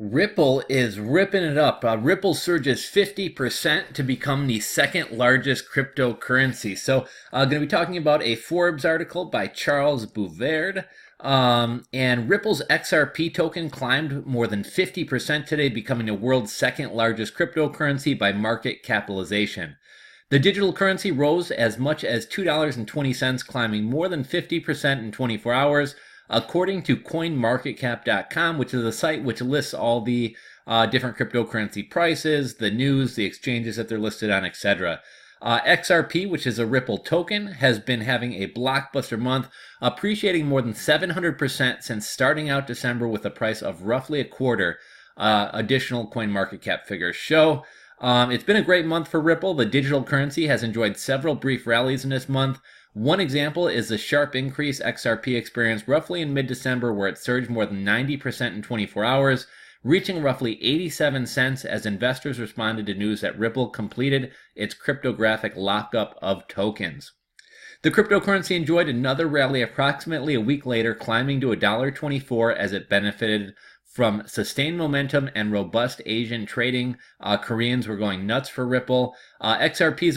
Ripple is ripping it up. Ripple surges 50% to become the second largest cryptocurrency. So, going to be talking about a Forbes article by Charles Bouvard. And Ripple's XRP token climbed more than 50% today, becoming the world's second largest cryptocurrency by market capitalization. The digital currency rose as much as $2.20, climbing more than 50% in 24 hours, according to coinmarketcap.com, which is a site which lists all the different cryptocurrency prices, the news, the exchanges that they're listed on, etc. XRP, which is a Ripple token, has been having a blockbuster month, appreciating more than 700% since starting out December with a price of roughly a quarter, additional CoinMarketCap figures show. It's been a great month for Ripple. The digital currency has enjoyed several brief rallies in this month. One example is the sharp increase XRP experienced roughly in mid-December, where it surged more than 90% in 24 hours, reaching roughly 87 cents as investors responded to news that Ripple completed its cryptographic lockup of tokens. The cryptocurrency enjoyed another rally approximately a week later, climbing to $1.24 as it benefited from sustained momentum and robust Asian trading. Koreans were going nuts for Ripple. XRP's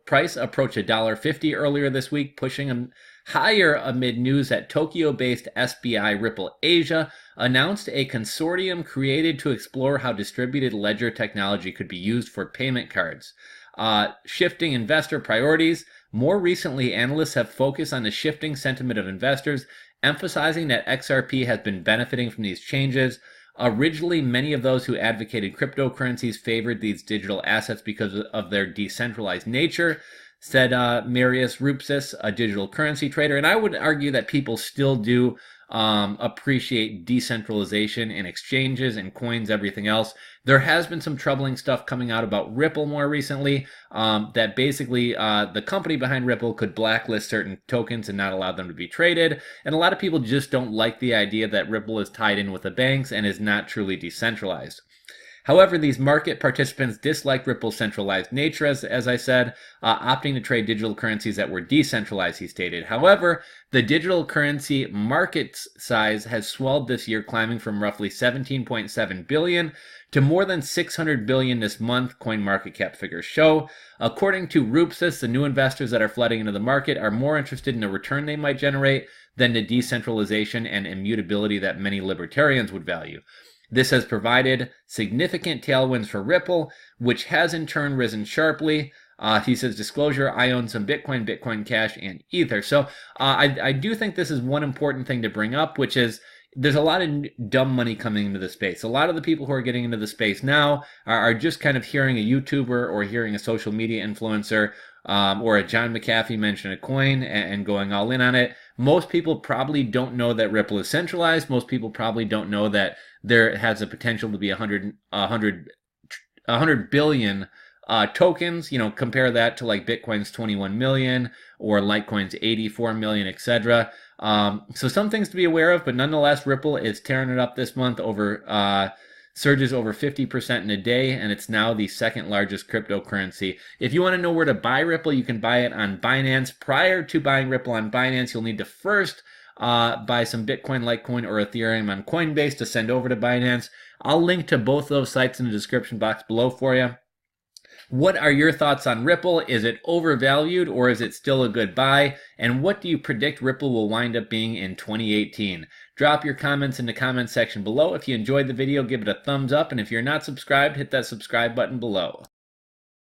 price approached $1.50 earlier this week, pushing them higher amid news that Tokyo-based SBI Ripple Asia announced a consortium created to explore how distributed ledger technology could be used for payment cards. Shifting investor priorities. More recently, analysts have focused on the shifting sentiment of investors, emphasizing that XRP has been benefiting from these changes. Originally, many of those who advocated cryptocurrencies favored these digital assets because of their decentralized nature, said Marius Rupsis, a digital currency trader. And I would argue that people still do appreciate decentralization in exchanges and coins, everything else. There has been some troubling stuff coming out about Ripple more recently, that basically the company behind Ripple could blacklist certain tokens and not allow them to be traded. And a lot of people just don't like the idea that Ripple is tied in with the banks and is not truly decentralized. However, these market participants disliked Ripple's centralized nature, as I said, opting to trade digital currencies that were decentralized, he stated. However, the digital currency market size has swelled this year, climbing from roughly 17.7 billion to more than 600 billion this month, CoinMarketCap figures show. According to Rupsis, the new investors that are flooding into the market are more interested in the return they might generate than the decentralization and immutability that many libertarians would value. This has provided significant tailwinds for Ripple, which has in turn risen sharply. He says, disclosure, I own some Bitcoin, Bitcoin Cash, and Ether. So I do think this is one important thing to bring up, which is there's a lot of dumb money coming into the space. A lot of the people who are getting into the space now are just kind of hearing a YouTuber or hearing a social media influencer or a John McAfee mention a coin and going all in on it. Most people probably don't know that Ripple is centralized. Most people probably don't know that there has a potential to be 100 billion tokens. You know, compare that to like Bitcoin's 21 million or Litecoin's 84 million, etc. So some things to be aware of, but nonetheless, Ripple is tearing it up this month, over surges over 50% in a day, and it's now the second largest cryptocurrency. If you want to know where to buy Ripple, you can buy it on Binance. Prior to buying Ripple on Binance, you'll need to first buy some Bitcoin, Litecoin, or Ethereum on Coinbase to send over to Binance. I'll link to both those sites in the description box below for you. What are your thoughts on Ripple? Is it overvalued or is it still a good buy? And what do you predict Ripple will wind up being in 2018? Drop your comments in the comment section below. If you enjoyed the video, give it a thumbs up. And if you're not subscribed, hit that subscribe button below.